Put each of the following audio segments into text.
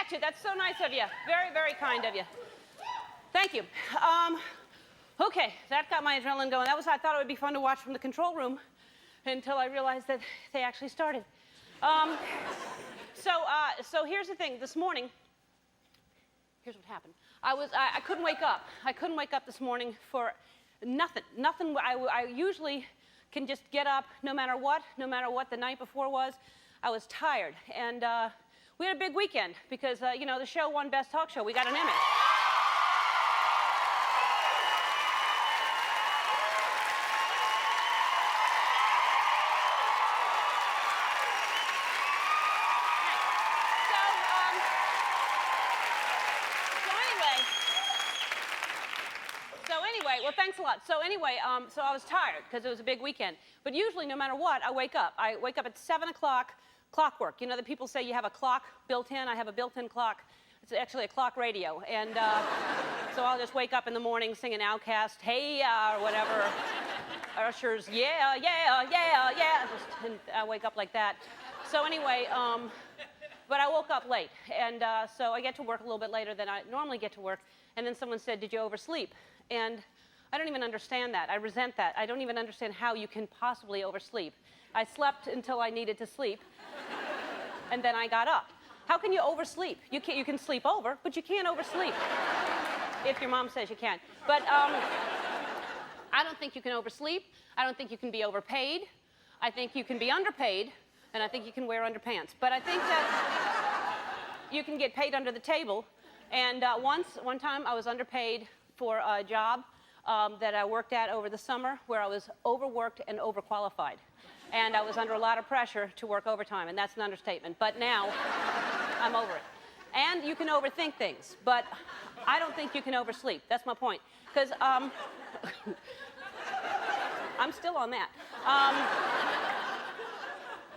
get you. That's so nice of you. Very, very kind of you. Thank you. Okay, that got my adrenaline going. I thought it would be fun to watch from the control room until I realized that they actually started. So here's the thing. This morning, here's what happened. I couldn't wake up. I couldn't wake up this morning for nothing. Nothing. I usually can just get up no matter what the night before was. I was tired. And we had a big weekend because, you know, the show won Best Talk Show. We got an Emmy. Well, thanks a lot. So anyway, so I was tired because it was a big weekend. But usually, no matter what, I wake up. I wake up at 7 o'clock, clockwork. You know, the people say you have a clock built in. I have a built-in clock. It's actually a clock radio. And so I'll just wake up in the morning singing Outcast, Hey Ya, or whatever. Usher's, yeah, yeah, yeah, yeah. And I wake up like that. So anyway, but I woke up late. And so I get to work a little bit later than I normally get to work. And then someone said, did you oversleep? And I don't even understand that. I resent that. I don't even understand how you can possibly oversleep. I slept until I needed to sleep, and then I got up. How can you oversleep? You can sleep over, but you can't oversleep. If your mom says you can. But I don't think you can oversleep. I don't think you can be overpaid. I think you can be underpaid, and I think you can wear underpants. But I think that you can get paid under the table. And one time I was underpaid for a job that I worked at over the summer where I was overworked and overqualified. And I was under a lot of pressure to work overtime, and that's an understatement. But now, I'm over it. And you can overthink things, but I don't think you can oversleep. That's my point. Because I'm still on that.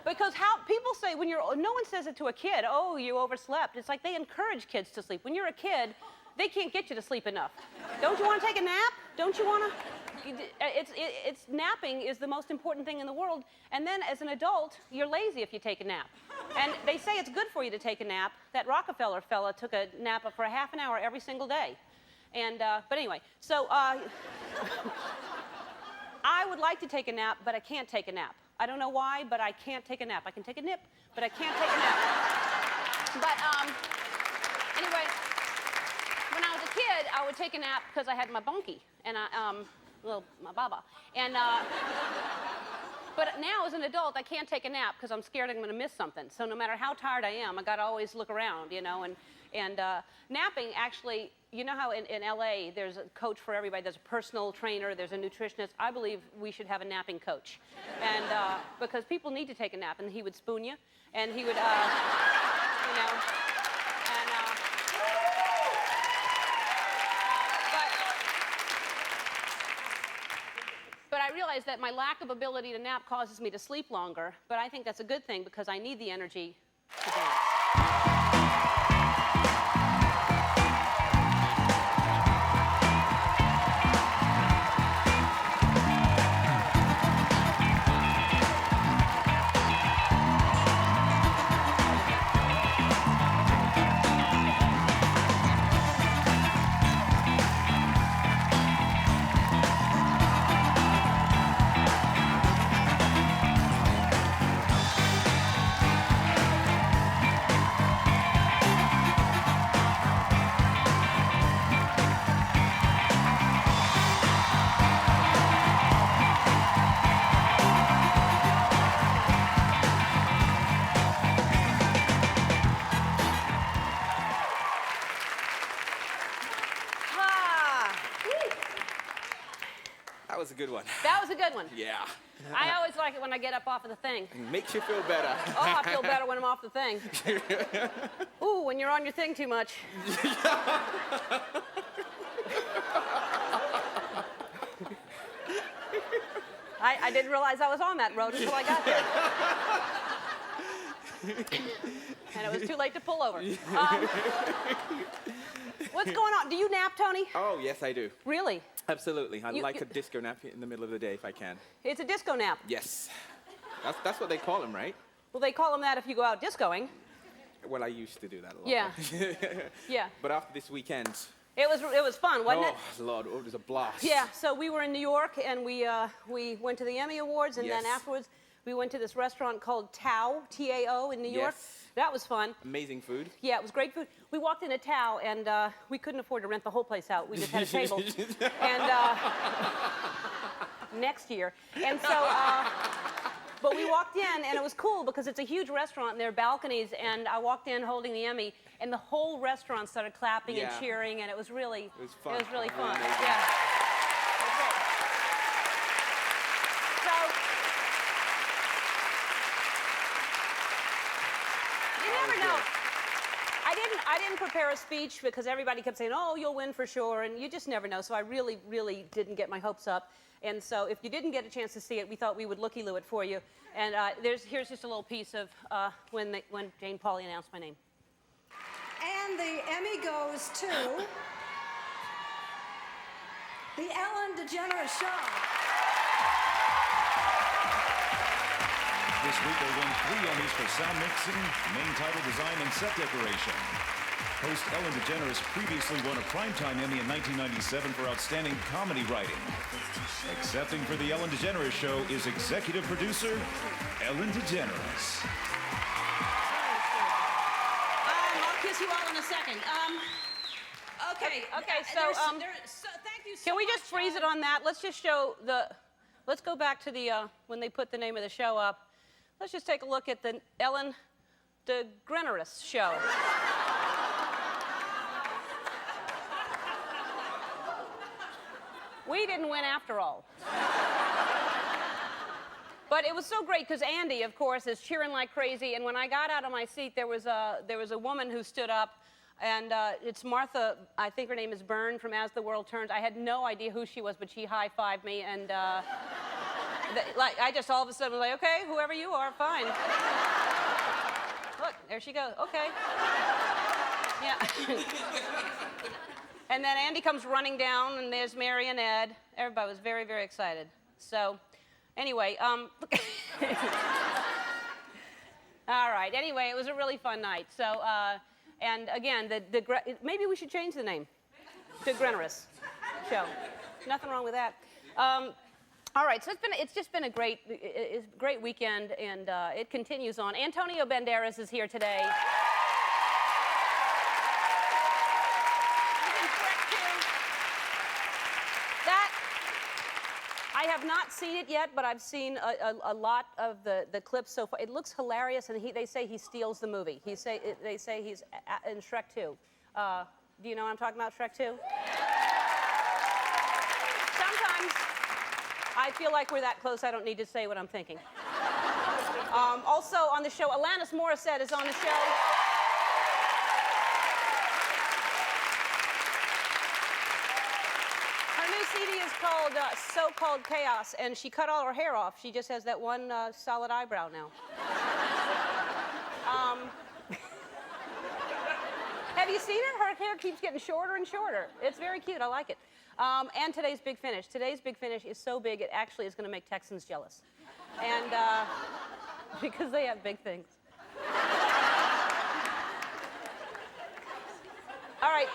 Because people say when no one says it to a kid, oh, you overslept. It's like they encourage kids to sleep. When you're a kid, they can't get you to sleep enough. Don't you want to take a nap? Don't you want to? Napping is the most important thing in the world. And then as an adult, you're lazy if you take a nap. And they say it's good for you to take a nap. That Rockefeller fella took a nap for a half an hour every single day. And, but anyway, so I would like to take a nap, but I can't take a nap. I don't know why, but I can't take a nap. I can take a nip, but I can't take a nap. But anyway, when I was a kid, I would take a nap because I had my bunkie and my baba. And but now as an adult, I can't take a nap because I'm scared I'm going to miss something. So no matter how tired I am, I got to always look around, you know. And napping actually, you know how in LA there's a coach for everybody. There's a personal trainer. There's a nutritionist. I believe we should have a napping coach, and because people need to take a nap, and he would spoon you, and he would, you know. But I realize that my lack of ability to nap causes me to sleep longer, but I think that's a good thing because I need the energy to dance. That was a good one. That was a good one. Yeah. I always like it when I get up off of the thing. It makes you feel better. Oh, I feel better when I'm off the thing. Ooh, when you're on your thing too much. I didn't realize I was on that road until I got there. And it was too late to pull over. What's going on? Do you nap, Tony? Oh, yes, I do. Really? Absolutely. I'd like a disco nap in the middle of the day if I can. It's a disco nap. Yes. That's what they call them, right? Well, they call them that if you go out discoing. Well, I used to do that a lot. Yeah. Yeah. But after this weekend, It was fun, wasn't it? oh Lord, it was a blast. Yeah. So we were in New York, and we went to the Emmy Awards, and then Yes. afterwards we went to this restaurant called Tao, T-A-O, in New York. Yes. That was fun. Amazing food. Yeah, it was great food. We walked into Tao, and we couldn't afford to rent the whole place out. We just had a table. And next year. And so, but we walked in, and it was cool because it's a huge restaurant, and there are balconies, and I walked in holding the Emmy, and the whole restaurant started clapping and Yeah. cheering, and it was really, It was fun. It was really fun. Amazing. Yeah. It was great. So, you never Always know. good. I didn't prepare a speech because everybody kept saying, "Oh, you'll win for sure," and you just never know. So I really, really didn't get my hopes up. And so if you didn't get a chance to see it, we thought we would looky-loo it for you. And here's just a little piece of when Jane Pauley announced my name. And the Emmy goes to The Ellen DeGeneres Show. This week they won 3 Emmys for sound mixing, main title design, and set decoration. Host Ellen DeGeneres previously won a Primetime Emmy in 1997 for outstanding comedy writing. Accepting for The Ellen DeGeneres Show is executive producer Ellen DeGeneres. I'll kiss you all in a second. Okay. Okay, so, thank you so Can we much. just freeze it on that? Let's just show let's go back to the, when they put the name of the show up. Let's just take a look at the Ellen DeGeneres Show. We didn't win after all. But it was so great because Andy, of course, is cheering like crazy. And when I got out of my seat, there was a woman who stood up, and it's Martha. I think her name is Byrne from As the World Turns. I had no idea who she was, but she high-fived me, and like I just all of a sudden was like, okay, whoever you are, fine. Look, there she goes. Okay. Yeah. And then Andy comes running down, and there's Mary and Ed. Everybody was very, very excited. So, anyway, all right. Anyway, it was a really fun night. So, and again, maybe we should change the name. DeGeneres Show. Nothing wrong with that. All right. So it's just been a great weekend, and it continues on. Antonio Banderas is here today. I have not seen it yet, but I've seen a lot of the clips so far. It looks hilarious, and they say he steals the movie. They say he's in Shrek 2. Do you know what I'm talking about, Shrek 2? Sometimes I feel like we're that close, I don't need to say what I'm thinking. Also on the show, Alanis Morissette is on the show. CD is called So-Called Chaos, and she cut all her hair off. She just has that one solid eyebrow now. Have you seen her? Her hair keeps getting shorter and shorter. It's very cute. I like it. And today's Big Finish. Today's Big Finish is so big, it actually is going to make Texans jealous. And because they have big things. All right.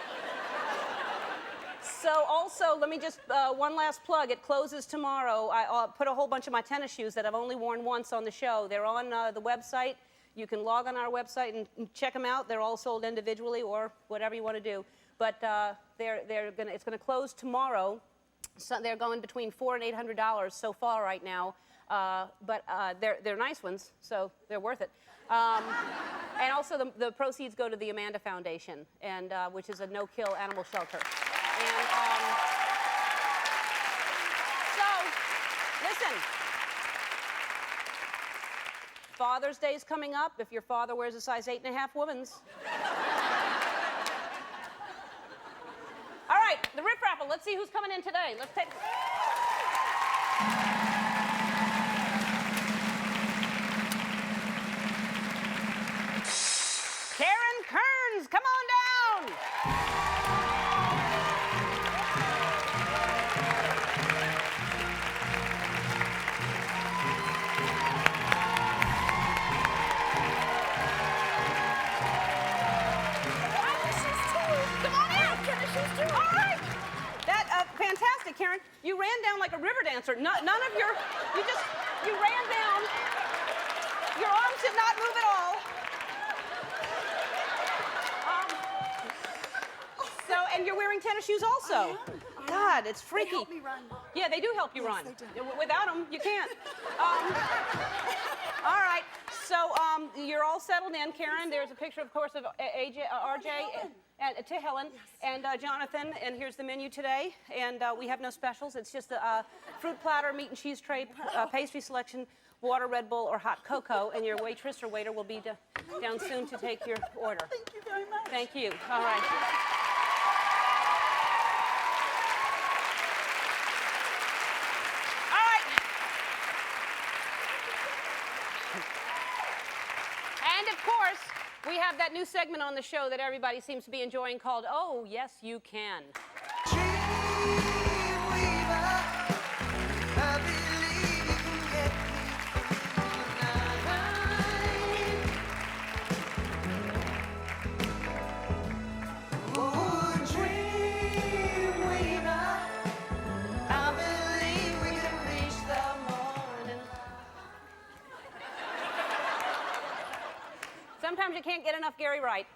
So also, let me just, one last plug. It closes tomorrow. I'll put a whole bunch of my tennis shoes that I've only worn once on the show. They're on the website. You can log on our website and check them out. They're all sold individually or whatever you want to do. But it's going to close tomorrow. So they're going between $400 and $800 so far right now. But they're nice ones, so they're worth it. And also, the proceeds go to the Amanda Foundation, and which is a no-kill animal shelter. And so, listen. Father's Day is coming up. If your father wears a size 8.5 woman's. All right, the Rip Raffle. Let's see who's coming in today. Let's take. Karen Kearns, come on down. like a river dancer. None of your, you ran down. Your arms did not move at all. And you're wearing tennis shoes also. God, it's freaky. They help me run. Yeah, they do help you run. They do. Without them, you can't. All right, so you're all settled in. Karen, there's a picture, of course, of AJ, RJ, and to Helen, and Jonathan, and here's the menu today. And we have no specials. It's just a fruit platter, meat and cheese tray, pastry selection, water, Red Bull, or hot cocoa, and your waitress or waiter will be down soon to take your order. Thank you very much. Thank you. All right. And of course, we have that new segment on the show that everybody seems to be enjoying called Oh, Yes, You Can. Sometimes you can't get enough Gary Wright.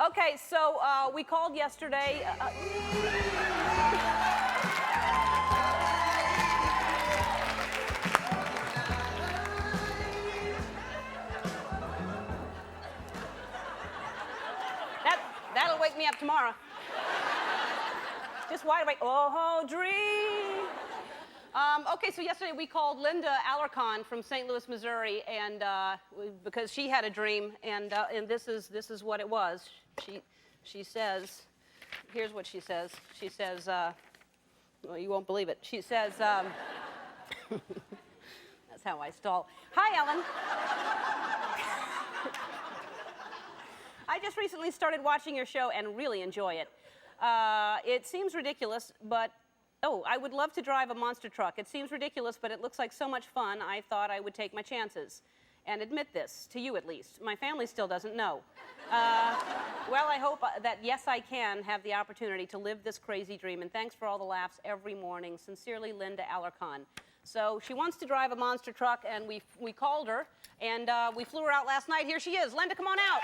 Okay, so we called yesterday. That'll wake me up tomorrow. Just wide awake. Oh, dream. Okay, so yesterday we called Linda Alarcon from St. Louis, Missouri, and because she had a dream, and this is what it was. She says, here's what she says. She says, well, you won't believe it. She says, that's how I stall. Hi, Ellen. I just recently started watching your show and really enjoy it. It seems ridiculous, but oh, I would love to drive a monster truck. It seems ridiculous, but it looks like so much fun, I thought I would take my chances and admit this, to you at least. My family still doesn't know. Well, I hope that, yes, I can have the opportunity to live this crazy dream, and thanks for all the laughs every morning. Sincerely, Linda Alarcon. So she wants to drive a monster truck, and we called her, and we flew her out last night. Here she is. Linda, come on out.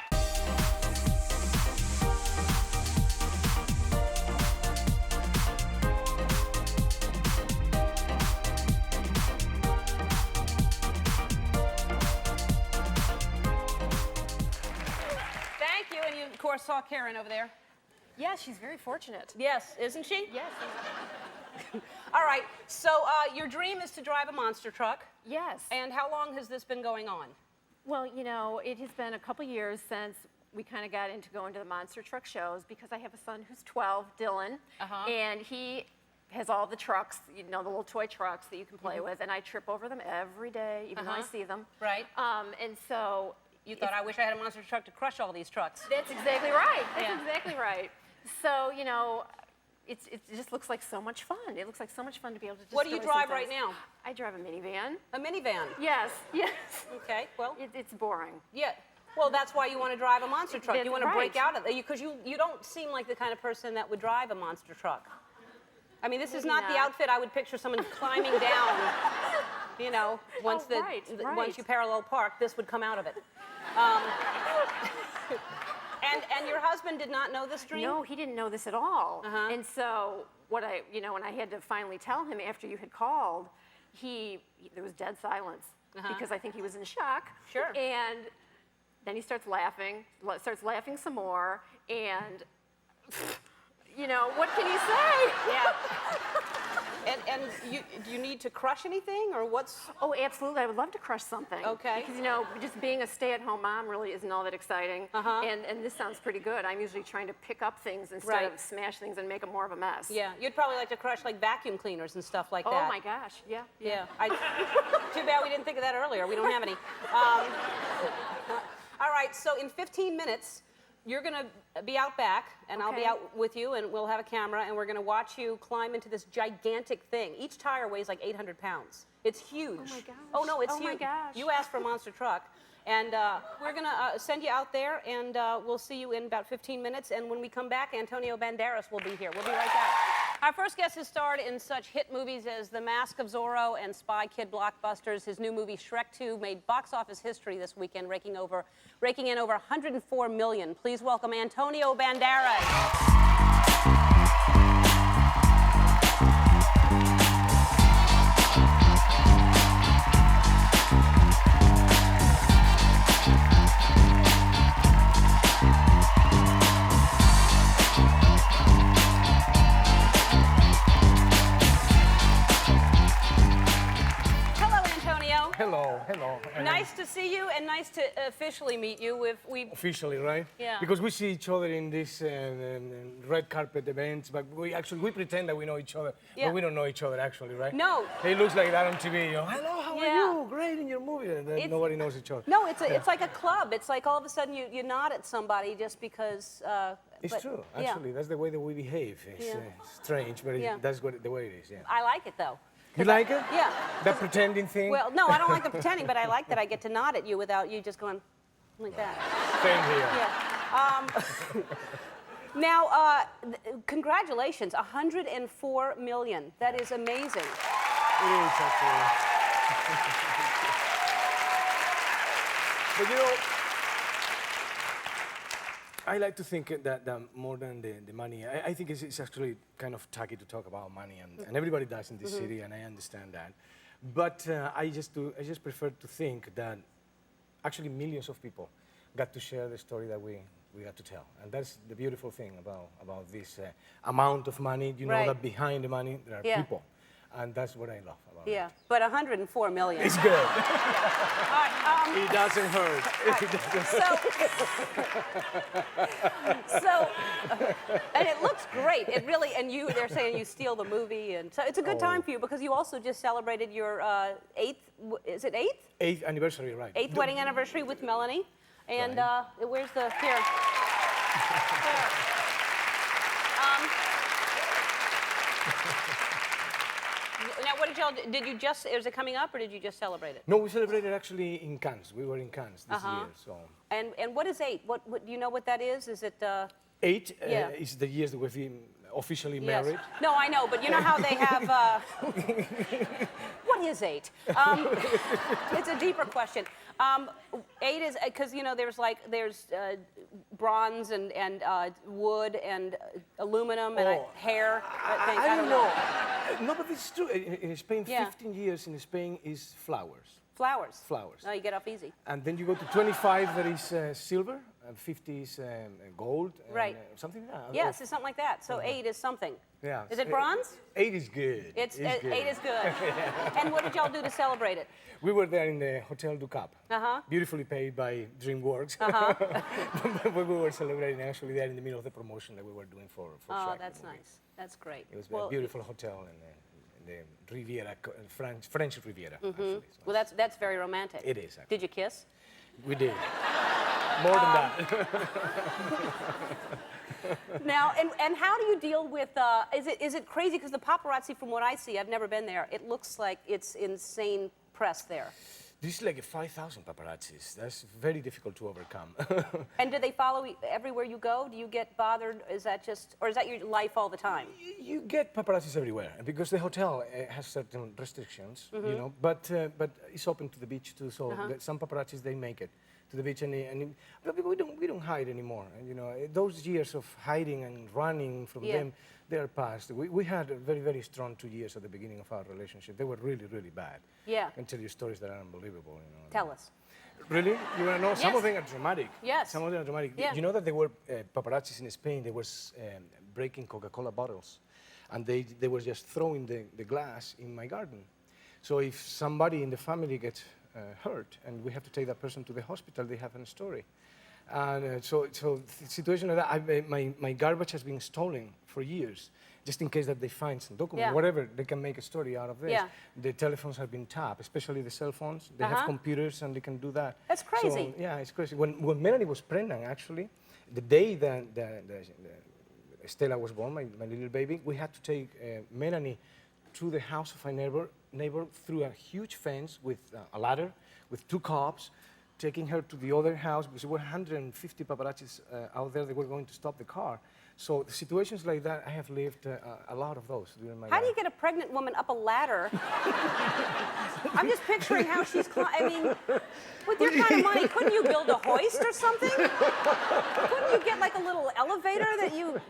Of course, saw Karen over there. Yeah, she's very fortunate. Yes, isn't she? Yes. All right, so your dream is to drive a monster truck. Yes. And how long has this been going on? Well, you know, it has been a couple years since we kind of got into going to the monster truck shows because I have a son who's 12, Dylan, and he has all the trucks, you know, the little toy trucks that you can play with, and I trip over them every day, even though I see them. Right. And so you thought, I wish I had a monster truck to crush all these trucks. That's exactly right. That's exactly right. So, you know, it just looks like so much fun. It looks like so much fun to be able to just What do you drive right now? I drive a minivan. A minivan? Yes, yes. Okay, well. It's boring. Yeah. Well, that's why you want to drive a monster truck. You want to break out of it. Because you don't seem like the kind of person that would drive a monster truck. I mean, this is not the outfit I would picture someone climbing down. You know, once once you parallel park, this would come out of it. And your husband did not know this dream? No, he didn't know this at all. And so when I had to finally tell him after you had called, there was dead silence because I think he was in shock. Sure. And then he starts laughing some more, and you know, what can you say? Yeah. And do you need to crush anything, or what's? Oh, absolutely. I would love to crush something. Okay. Because, you know, just being a stay-at-home mom really isn't all that exciting. And this sounds pretty good. I'm usually trying to pick up things instead of smash things and make them more of a mess. Yeah. You'd probably like to crush, like, vacuum cleaners and stuff like that. Oh, my gosh. Yeah. Yeah. Too bad we didn't think of that earlier. We don't have any. All right. So in 15 minutes, you're going to be out back, and I'll be out with you, and we'll have a camera, and we're going to watch you climb into this gigantic thing. Each tire weighs like 800 pounds. It's huge. Oh, my gosh. Oh, no, it's huge. Oh, my gosh. You asked for a monster truck. And we're going to send you out there, and we'll see you in about 15 minutes. And when we come back, Antonio Banderas will be here. We'll be right back. Our first guest has starred in such hit movies as The Mask of Zorro and Spy Kid blockbusters. His new movie, Shrek 2, made box office history this weekend, raking in over $104 million. Please welcome Antonio Banderas. Hello, hello. Nice to see you and nice to officially meet you. We've Officially, right? Yeah. Because we see each other in these red carpet events, but we pretend that we know each other, Yeah. but we don't know each other actually, right? No. It looks like that on TV. You know, hello, how Yeah. are you? Great in your movie. And then nobody knows each other. No, it's like a club. It's like all of a sudden you nod at somebody just because. It's true. yeah. Actually, that's the way that we behave. It's Yeah. Strange, but Yeah. that's the way it is. Yeah. I like it though. You like it? Yeah. That pretending thing. Well, no, I don't like the pretending, but I like that I get to nod at you without you just going like that. Same here. Yeah. Now, congratulations, 104 million. That is amazing. It is actually. But you know, I like to think that more than the money, I think it's actually kind of tacky to talk about money, and everybody does in this city, and I understand that. But I just prefer to think that actually millions of people got to share the story that we got to tell, and that's the beautiful thing about this amount of money. You know Right. that behind the money there are Yeah. people, and that's what I love about Yeah, it. but 104 million. It's good. All right, It doesn't hurt. so, and it looks great. It really, and they're saying you steal the movie, and so it's a good time for you because you also just celebrated your is it eighth? 8th anniversary, right? Eighth wedding anniversary with Melanie, and where's the here? There. Now, what did y'all? Did you just? Is it coming up, or did you just celebrate it? No, we celebrated actually in Cannes. We were in Cannes this year, so. And what is eight? What do you know what that is? Is it? 8 Yeah. is the years that we've been officially Yes. married. No, I know, but you know how they have. What is eight? It's a deeper question. 8 is because there's bronze and wood and aluminum and hair. Things. I don't know. know. No, but it's true. In Spain, Yeah. 15 years in Spain is flowers. Flowers. Flowers. No, you get off easy. And then you go to 25, that is silver, and 50 is gold. And, Right. something like that. Yes, it's something like that. So 8 is something. Yeah. Is it bronze? 8 is good. It's good. 8 is good. And what did y'all do to celebrate it? We were there in the Hotel du Cap, Uh-huh. beautifully paid by DreamWorks. But we were celebrating actually there in the middle of the promotion that we were doing for Oh, Shrek, that's the movie. nice. That's great. It was a beautiful hotel in the Riviera, French Riviera. Actually. So Well, that's very romantic. It is, actually. Did you kiss? We did. More than that. Now, and how do you deal with? Is it crazy? Because the paparazzi, from what I see, I've never been there. It looks like it's insane press there. This is like 5,000 paparazzis. That's very difficult to overcome. And do they follow everywhere you go? Do you get bothered? Is that or is that your life all the time? You get paparazzis everywhere because the hotel has certain restrictions, you know. But it's open to the beach too, so some paparazzis they make it to the beach, but we don't hide anymore. And, you know, those years of hiding and running from them, they are past. We had a very, very strong 2 years at the beginning of our relationship. They were really, really bad. Yeah. I can tell you stories that are unbelievable. You know. Tell us. Really? You want to know? Some Yes. of them are dramatic. Yes. Some of them are dramatic. Yeah. You know that there were paparazzis in Spain. They were breaking Coca-Cola bottles, and they were just throwing the glass in my garden. So if somebody in the family gets hurt and we have to take that person to the hospital, they have a story. And so the situation like that, my garbage has been stolen for years, just in case that they find some document, whatever, they can make a story out of this. Yeah. The telephones have been tapped, especially the cell phones. They have computers and they can do that. That's crazy. So, yeah, it's crazy. When Melanie was pregnant, actually, the day that Stella was born, my little baby, we had to take Melanie to the house of a neighbor through a huge fence with a ladder, with 2 cops, taking her to the other house because there were 150 paparazzis out there. They were going to stop the car. So the situations like that, I have lived a lot of those during my How life. do you get a pregnant woman up a ladder? I'm just picturing how she's I mean, with your kind of money, couldn't you build a hoist or something? Couldn't you get like a little elevator that you...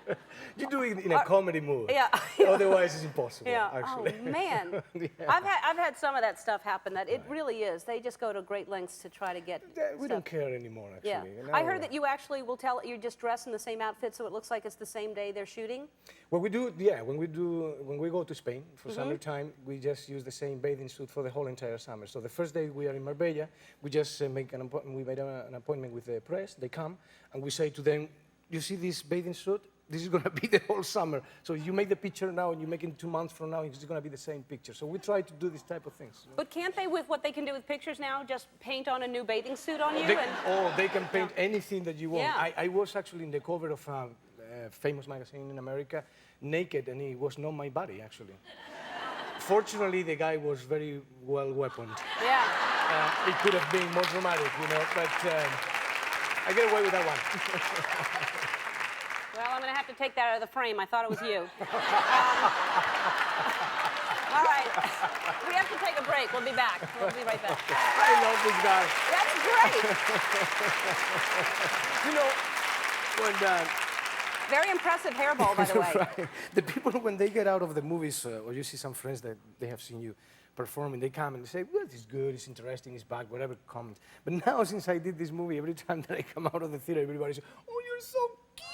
You do it in a comedy movie. Yeah. Otherwise, it's impossible, Yeah. actually. Oh, man. Yeah. I've had some of that stuff happen that it really is. They just go to great lengths to try to get We stuff. don't care anymore, actually. Yeah. You I know, heard that you actually will tell you just dress in the same outfit so it looks like it's the same day they're shooting. When we go to Spain for summertime, we just use the same bathing suit for the whole entire summer. So the first day we are in Marbella, we just make an appointment. We made an appointment with the press. They come and we say to them, "You see this bathing suit? This is going to be the whole summer. So you make the picture now and you make it 2 months from now, it's going to be the same picture." So we try to do this type of things. You know? But can't they, with what they can do with pictures now, just paint on a new bathing suit on you? They can paint anything that you want. Yeah. I was actually in the cover of a famous magazine in America, naked, and it was not my body, actually. Fortunately, the guy was very well weaponed. Yeah. It could have been more dramatic, you know, but I get away with that one. Well, I'm going to have to take that out of the frame. I thought it was you. All right. We have to take a break. We'll be back. We'll be right back. I love this guy. That's great. You know, when Very impressive hairball, by the way. right. The people, when they get out of the movies, or you see some friends that they have seen you performing, they come and they say, well, it's good, it's interesting, it's back, whatever comment. But now, since I did this movie, every time that I come out of the theater, everybody says, oh, you're so cute!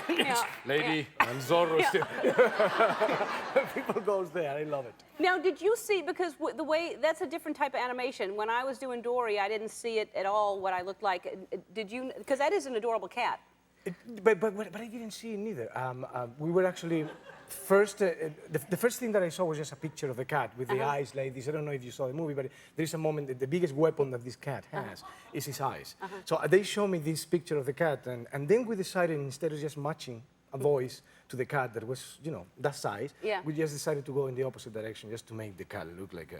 Yeah. Lady, I'm Zorro still. People goes there, I love it. Now, did you see, because the way, that's a different type of animation. When I was doing Dory, I didn't see it at all, what I looked like. Did you, because that is an adorable cat. But I didn't see it neither. We were actually first. The first thing that I saw was just a picture of the cat with the eyes like this. I don't know if you saw the movie, but there's a moment that the biggest weapon that this cat has is his eyes. So they showed me this picture of the cat, and then we decided, instead of just matching a voice to the cat that was, you know, that size, we just decided to go in the opposite direction just to make the cat look like,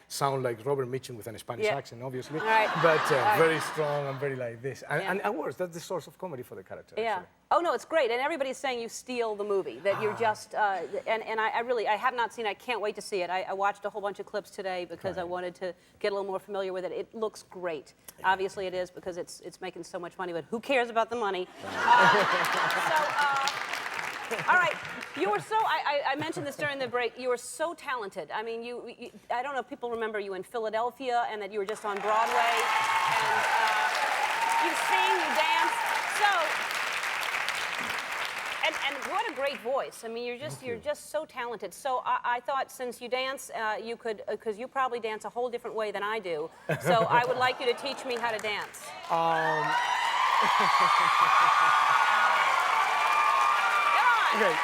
sound like Robert Mitchum with a Spanish accent, obviously, but very strong and very like this. And of course, that's the source of comedy for the character. Yeah. Actually. Oh, no, it's great. And everybody's saying you steal the movie, that you're just, and I really, I have not seen it. I can't wait to see it. I watched a whole bunch of clips today because I wanted to get a little more familiar with it. It looks great. Yeah. Obviously it is, because it's making so much money, but who cares about the money? All right, you were so, I mentioned this during the break, you were so talented. I mean, I don't know if people remember you in Philadelphia and that you were just on Broadway, and you sing, you dance, and what a great voice. I mean, you're just so talented. So I thought, since you dance, you could, because you probably dance a whole different way than I do, so I would like you to teach me how to dance. Okay,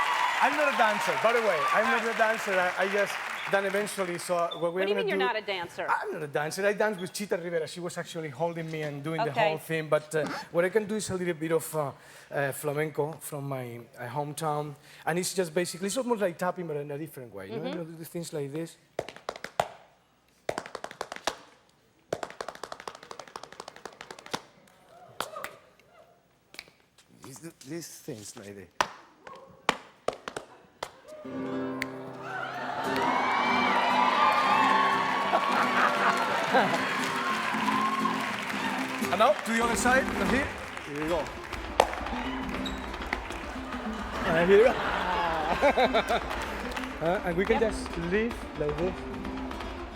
I'm not a dancer. By the way, I'm not a dancer. I just then eventually saw what we're What do you mean gonna you're not a dancer? I'm not a dancer. I danced with Chita Rivera. She was actually holding me and doing the Okay. whole thing. But what I can do is a little bit of flamenco from my hometown, and it's just basically, it's almost like tapping, but in a different way. You know, do things like this. These things like this. And now to the other side, and here we go. And here we go. And we can just leave like this.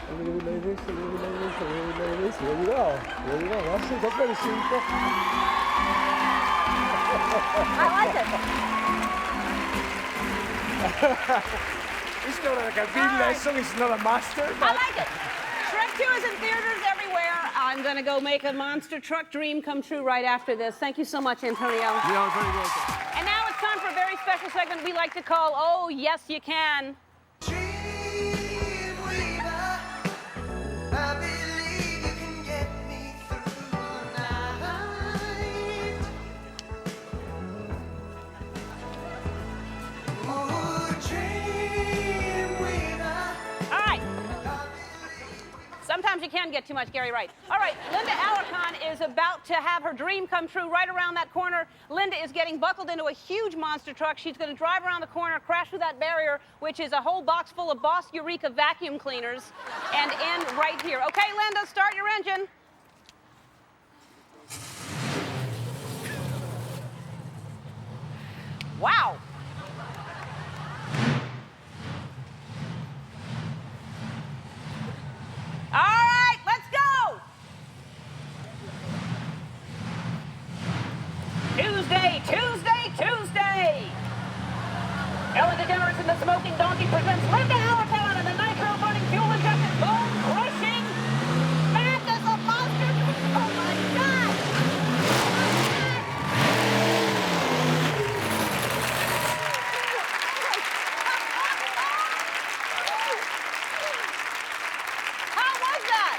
A little bit like this, a little bit like this, a little bit like this. There you go. There you go. That's it. That's very simple. I like it. It's not like a big lesson. It's not a master. I like it. Shrek 2 is in theaters everywhere. I'm going to go make a monster truck dream come true right after this. Thank you so much, Antonio. You're very welcome. And now it's time for a very special segment we like to call Oh, Yes, You Can. Sometimes you can get too much Gary Wright. All right, Linda Alarcon is about to have her dream come true right around that corner. Linda is getting buckled into a huge monster truck. She's going to drive around the corner, crash through that barrier, which is a whole box full of Boss Eureka vacuum cleaners, and end right here. Okay, Linda, start your engine. Wow. All right, let's go. Tuesday, Tuesday, Tuesday. Ellen DeGeneres and the Smoking Donkey presents Linda Hallertown and the Nitro Burning Fuel Injected Bone Crushing Madness of Monster. Oh my God! How was that?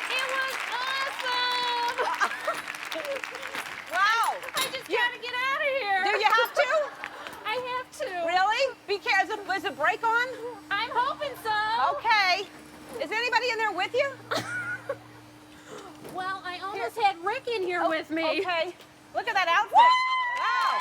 It was awesome. Wow. I just gotta get out of here. Do you have to? I have to. Really? Be careful. Is the brake on? I'm hoping so. Okay. Is anybody in there with you? Well, I almost had Rick in here with me. Okay. Look at that outfit. Wow.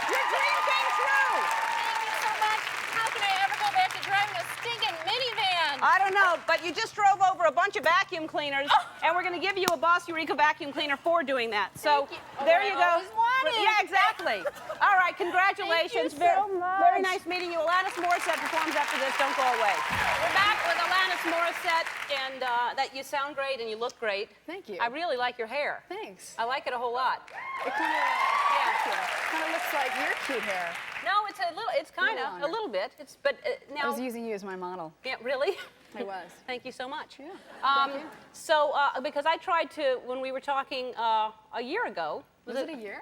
Your dream came true. Thank you so much. How can I ever go back to driving a stinking minivan? I don't know, but you just drove over a bunch of vacuum cleaners, and we're going to give you a Boss Eureka vacuum cleaner for doing that. So Thank you. there Oh, you I go. always wanted. Yeah, exactly. All right, congratulations. Thank you so much. Very nice meeting you. Alanis Morissette performs after this. Don't go away. We're back with Alanis Morissette, and that you sound great and you look great. Thank you. I really like your hair. Thanks. I like it a whole lot. It kind of looks like your cute hair. No, it's a little. It's kind of a little bit. It's but I now. was using you as my model. Yeah, really. I was. Thank you so much. Yeah, Um, thank you. So, because I tried to, when we were talking a year ago. Was it a year?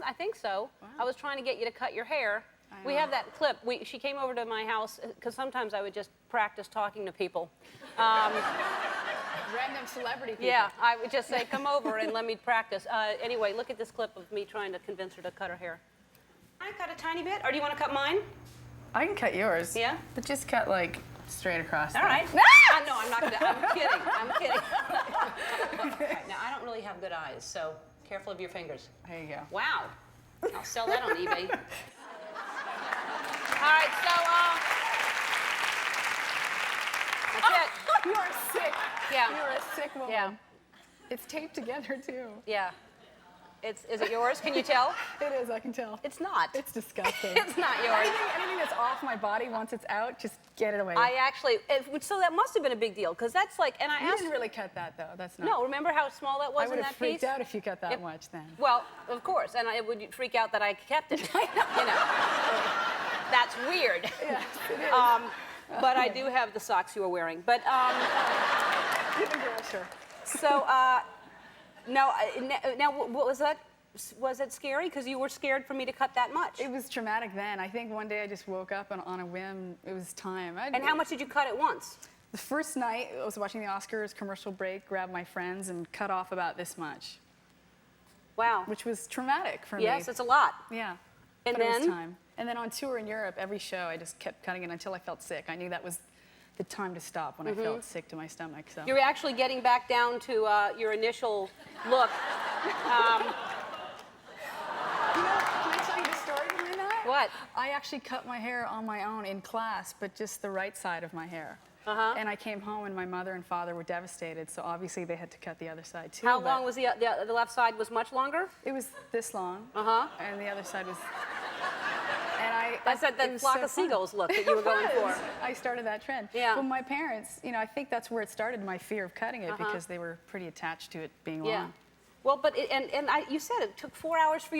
I think so. I was trying to get you to cut your hair. We have that clip. She came over to my house, because sometimes I would just practice talking to people. Random celebrity people. Yeah, I would just say, come over and let me practice. Anyway, look at this clip of me trying to convince her to cut her hair. I cut a tiny bit, or do you want to cut mine? I can cut yours. Yeah? But just cut like straight across. All right. Ah! No, I'm not gonna. I'm kidding. I'm kidding. All right, now, I don't really have good eyes, so careful of your fingers. There you go. Wow. I'll sell that on eBay. All right, so that's it. You are sick. Yeah. You are a sick woman. Yeah. It's taped together too. Yeah. Is it yours? Can you tell? It is, I can tell. It's not. It's disgusting. It's not yours. Anything that's off my body, once it's out, just get it away. I actually, so that must have been a big deal, because that's like, and I You asked. didn't really cut that though. That's not. No, remember how small that was I in would that have freaked piece? out if you cut that Yep. much then. Well, of course, and it would freak out that I kept it. You know, that's weird. Yes, it is. But I do have the socks you were wearing. But Even grosser. so now, what was that? Was it scary? Because you were scared for me to cut that much. It was traumatic then. I think one day I just woke up and on a whim, it was time. And how much did you cut at once? The first night, I was watching the Oscars commercial break, grabbed my friends, and cut off about this much, Wow. which was traumatic for me. Yes, it's a lot. Yeah. And but it was then? time. And then on tour in Europe, every show, I just kept cutting it until I felt sick. I knew that was the time to stop when I felt sick to my stomach. So. You're actually getting back down to your initial look. You know, can I tell you the story behind that? What? I actually cut my hair on my own in class, but just the right side of my hair. And I came home and my mother and father were devastated, so obviously they had to cut the other side too. How but long was the left side was much longer? It was this long. And the other side was. And That's it that was flock so of fun. seagulls look that you were going It was. for. I started that trend. Yeah. Well, my parents, you know, I think that's where it started, my fear of cutting it, because they were pretty attached to it being Yeah. long. Well, but you said it took 4 hours for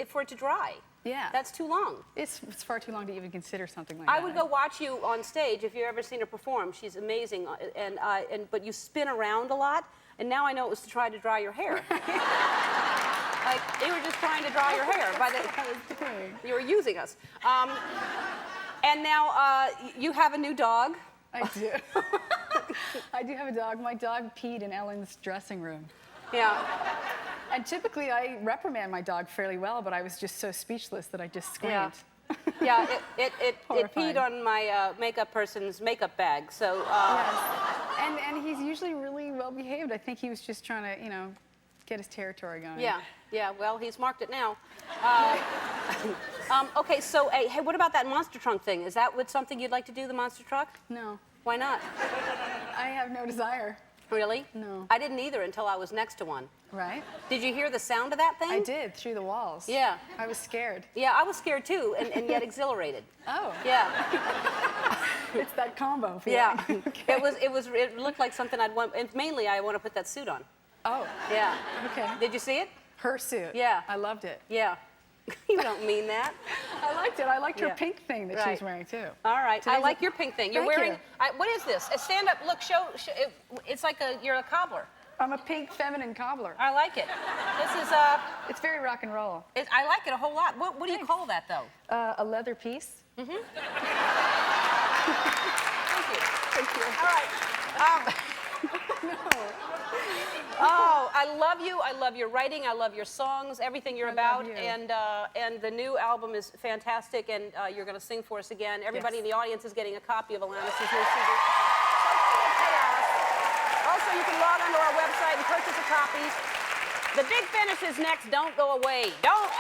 for it to dry. Yeah. That's too long. It's far too long to even consider something like I that. would go watch you on stage if you've ever seen her perform. She's amazing, but you spin around a lot, and now I know it was to try to dry your hair. Like you were just trying to dry your hair. You were using us. And now you have a new dog. I do. I do have a dog. My dog peed in Ellen's dressing room. Yeah. And typically I reprimand my dog fairly well, but I was just so speechless that I just screamed. Yeah. It Horrifying. peed on my makeup person's makeup bag. So. Yes. And he's usually really well behaved. I think he was just trying to, you know, get his territory going. Yeah, yeah, well, he's marked it now. Okay, so, hey, what about that monster truck thing? Is that something you'd like to do, the monster truck? No, Why not? I have no desire. Really? No. I didn't either until I was next to one. Right? Did you hear the sound of that thing? I did, through the walls. Yeah. I was scared. Yeah, I was scared too, and yet exhilarated. Oh. Yeah, It's that combo feeling. yeah. Okay. It looked like something I'd want, and mainly I want to put that suit on. Oh, Yeah. okay. Did you see it? Her suit. Yeah. I loved it. Yeah. You don't mean that. I liked it. I liked her Yeah. pink thing that she Right. was wearing, too. All right. I Today's like a- your pink thing. You're Thank wearing. you. What is this? A stand up. Look, it's like you're a cobbler. I'm a pink feminine cobbler. I like it. This is It's very rock and roll. I like it a whole lot. What do you call that though? A leather piece. Thank you. Thank you. All right. Oh, I love you. I love your writing. I love your songs. Everything you're I about. love you. And the new album is fantastic. And you're going to sing for us again. Everybody Yes. in the audience is getting a copy of Alanis' new CD. So full of chaos. Also, you can log onto our website and purchase a copy. The Big Finish is next. Don't go away. Don't